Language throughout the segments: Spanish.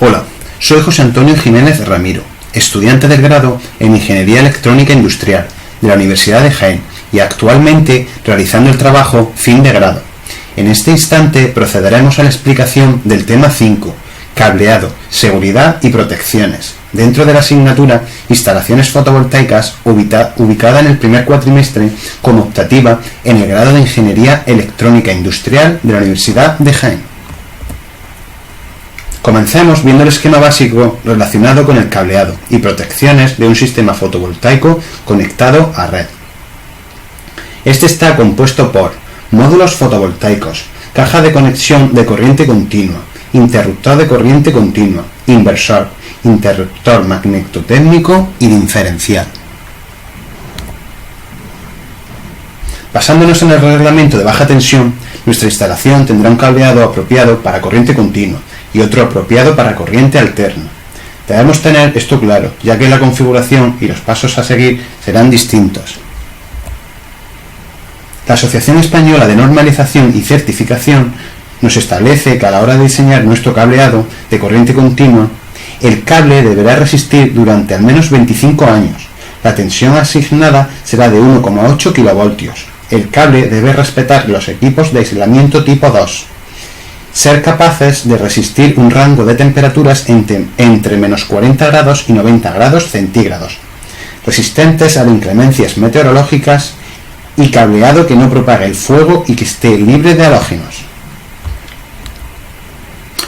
Hola, soy José Antonio Jiménez Ramiro, estudiante del grado en Ingeniería Electrónica Industrial de la Universidad de Jaén y actualmente realizando el trabajo fin de grado. En este instante procederemos a la explicación del tema 5, cableado, seguridad y protecciones, dentro de la asignatura Instalaciones fotovoltaicas ubicada en el primer cuatrimestre como optativa en el grado de Ingeniería Electrónica Industrial de la Universidad de Jaén. Comencemos viendo el esquema básico relacionado con el cableado y protecciones de un sistema fotovoltaico conectado a red. Este está compuesto por módulos fotovoltaicos, caja de conexión de corriente continua, interruptor de corriente continua, inversor, interruptor magnetotécnico y diferencial. Basándonos en el reglamento de baja tensión, nuestra instalación tendrá un cableado apropiado para corriente continua y otro apropiado para corriente alterna. Debemos tener esto claro, ya que la configuración y los pasos a seguir serán distintos. La Asociación Española de Normalización y Certificación nos establece que a la hora de diseñar nuestro cableado de corriente continua, el cable deberá resistir durante al menos 25 años. La tensión asignada será de 1,8 kV. El cable debe respetar los equipos de aislamiento tipo 2. Ser capaces de resistir un rango de temperaturas entre menos 40 grados y 90 grados centígrados, resistentes a las inclemencias meteorológicas y cableado que no propague el fuego y que esté libre de halógenos.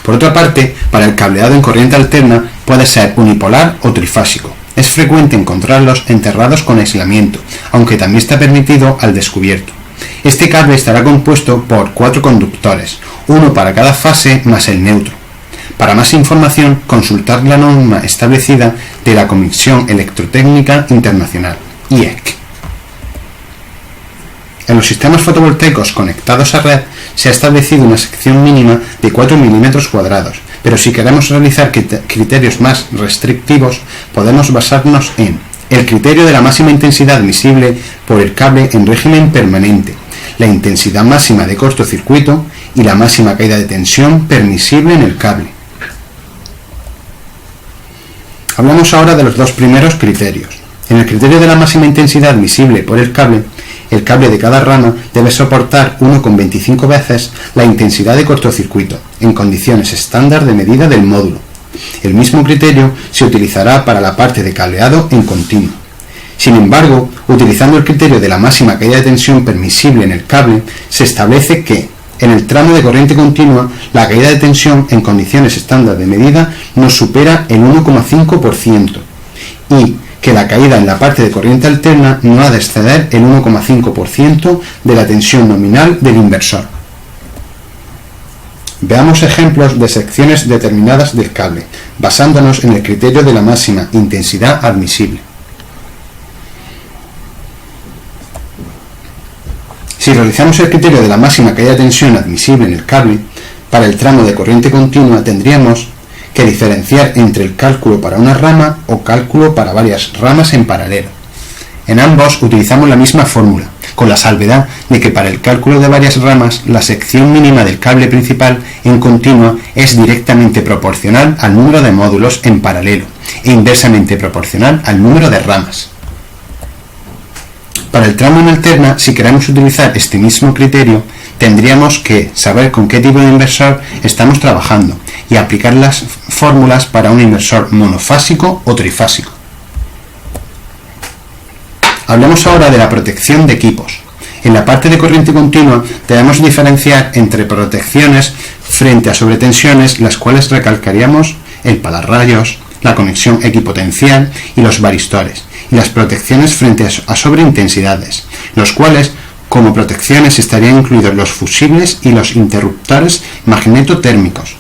Por otra parte, para el cableado en corriente alterna puede ser unipolar o trifásico. Es frecuente encontrarlos enterrados con aislamiento, aunque también está permitido al descubierto. Este cable estará compuesto por 4 conductores, uno para cada fase más el neutro. Para más información, consultar la norma establecida de la Comisión Electrotécnica Internacional, IEC. En los sistemas fotovoltaicos conectados a red se ha establecido una sección mínima de 4 mm², pero si queremos realizar criterios más restrictivos, podemos basarnos en el criterio de la máxima intensidad admisible por el cable en régimen permanente, la intensidad máxima de cortocircuito y la máxima caída de tensión permisible en el cable. Hablamos ahora de los dos primeros criterios. En el criterio de la máxima intensidad admisible por el cable de cada rama debe soportar 1,25 veces la intensidad de cortocircuito, en condiciones estándar de medida del módulo. El mismo criterio se utilizará para la parte de cableado en continuo. Sin embargo, utilizando el criterio de la máxima caída de tensión permisible en el cable, se establece que, en el tramo de corriente continua, la caída de tensión en condiciones estándar de medida no supera el 1,5% y que la caída en la parte de corriente alterna no ha de exceder el 1,5% de la tensión nominal del inversor. Veamos ejemplos de secciones determinadas del cable, basándonos en el criterio de la máxima intensidad admisible. Si realizamos el criterio de la máxima caída de tensión admisible en el cable, para el tramo de corriente continua tendríamos que diferenciar entre el cálculo para una rama o cálculo para varias ramas en paralelo. En ambos utilizamos la misma fórmula, con la salvedad de que para el cálculo de varias ramas la sección mínima del cable principal en continua es directamente proporcional al número de módulos en paralelo e inversamente proporcional al número de ramas. Para el tramo en alterna, si queremos utilizar este mismo criterio, tendríamos que saber con qué tipo de inversor estamos trabajando y aplicar las fórmulas para un inversor monofásico o trifásico. Hablemos ahora de la protección de equipos. En la parte de corriente continua debemos diferenciar entre protecciones frente a sobretensiones, las cuales recalcaríamos el pararrayos, la conexión equipotencial y los varistores, y las protecciones frente a sobreintensidades, los cuales como protecciones estarían incluidos los fusibles y los interruptores magnetotérmicos.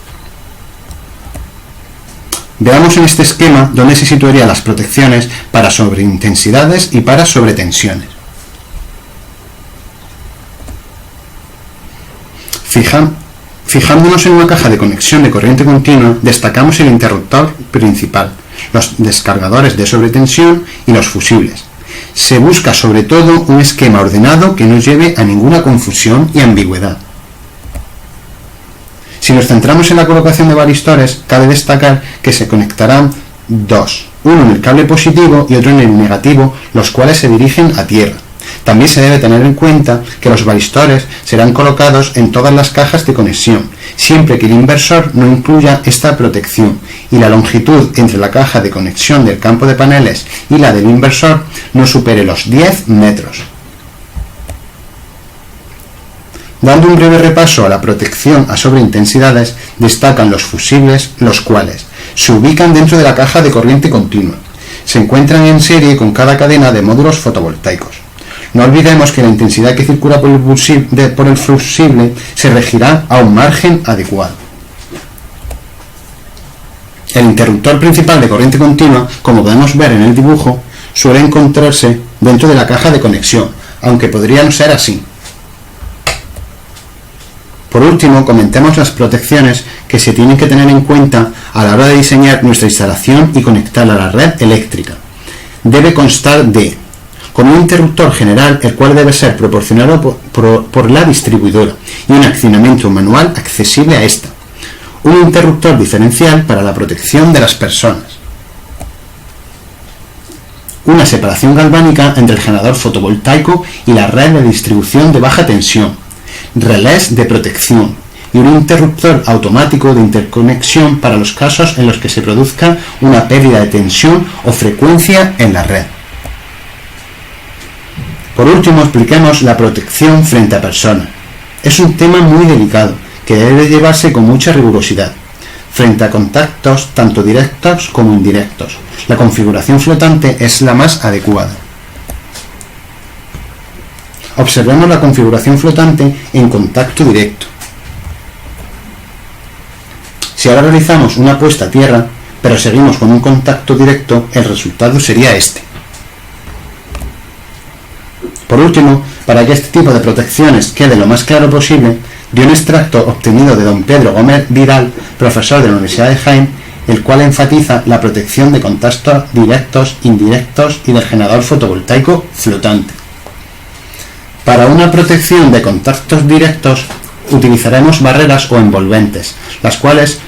Veamos en este esquema dónde se situarían las protecciones para sobreintensidades y para sobretensiones. Fijándonos en una caja de conexión de corriente continua, destacamos el interruptor principal, los descargadores de sobretensión y los fusibles. Se busca sobre todo un esquema ordenado que no lleve a ninguna confusión y ambigüedad. Si nos centramos en la colocación de varistores, cabe destacar que se conectarán dos, uno en el cable positivo y otro en el negativo, los cuales se dirigen a tierra. También se debe tener en cuenta que los varistores serán colocados en todas las cajas de conexión, siempre que el inversor no incluya esta protección y la longitud entre la caja de conexión del campo de paneles y la del inversor no supere los 10 metros. Dando un breve repaso a la protección a sobreintensidades, destacan los fusibles, los cuales se ubican dentro de la caja de corriente continua. Se encuentran en serie con cada cadena de módulos fotovoltaicos. No olvidemos que la intensidad que circula por el fusible se regirá a un margen adecuado. El interruptor principal de corriente continua, como podemos ver en el dibujo, suele encontrarse dentro de la caja de conexión, aunque podría no ser así. Por último, comentemos las protecciones que se tienen que tener en cuenta a la hora de diseñar nuestra instalación y conectarla a la red eléctrica. Debe constar de con un interruptor general, el cual debe ser proporcionado por la distribuidora, y un accionamiento manual accesible a esta. Un interruptor diferencial para la protección de las personas. Una separación galvánica entre el generador fotovoltaico y la red de distribución de baja tensión. Relés de protección. Y un interruptor automático de interconexión para los casos en los que se produzca una pérdida de tensión o frecuencia en la red. Por último, expliquemos la protección frente a personas. Es un tema muy delicado, que debe llevarse con mucha rigurosidad. Frente a contactos, tanto directos como indirectos, la configuración flotante es la más adecuada. Observemos la configuración flotante en contacto directo. Si ahora realizamos una puesta a tierra, pero seguimos con un contacto directo, el resultado sería este. Por último, para que este tipo de protecciones quede lo más claro posible, de un extracto obtenido de don Pedro Gómez Vidal, profesor de la Universidad de Jaén, el cual enfatiza la protección de contactos directos, indirectos y del generador fotovoltaico flotante. Para una protección de contactos directos, utilizaremos barreras o envolventes, las cuales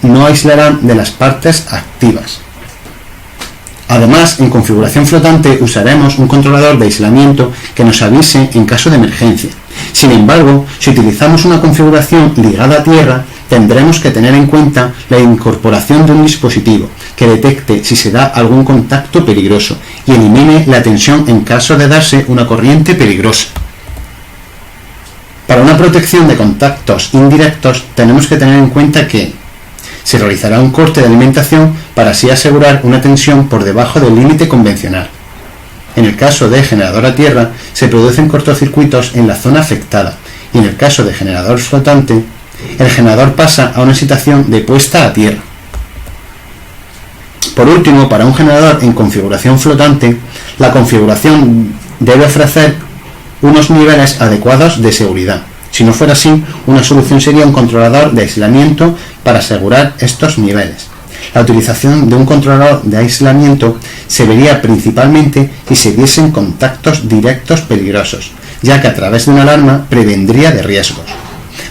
no aislarán de las partes activas. Además, en configuración flotante usaremos un controlador de aislamiento que nos avise en caso de emergencia. Sin embargo, si utilizamos una configuración ligada a tierra, tendremos que tener en cuenta la incorporación de un dispositivo que detecte si se da algún contacto peligroso y elimine la tensión en caso de darse una corriente peligrosa. Para una protección de contactos indirectos, tenemos que tener en cuenta que se realizará un corte de alimentación para así asegurar una tensión por debajo del límite convencional. En el caso de generador a tierra, se producen cortocircuitos en la zona afectada, y en el caso de generador flotante, el generador pasa a una situación de puesta a tierra. Por último, para un generador en configuración flotante, la configuración debe ofrecer unos niveles adecuados de seguridad. Si no fuera así, una solución sería un controlador de aislamiento para asegurar estos niveles. La utilización de un controlador de aislamiento se vería principalmente si se diesen contactos directos peligrosos, ya que a través de una alarma prevendría de riesgos.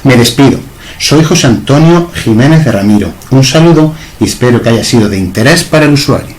Me despido. Soy José Antonio Jiménez de Ramiro. Un saludo y espero que haya sido de interés para el usuario.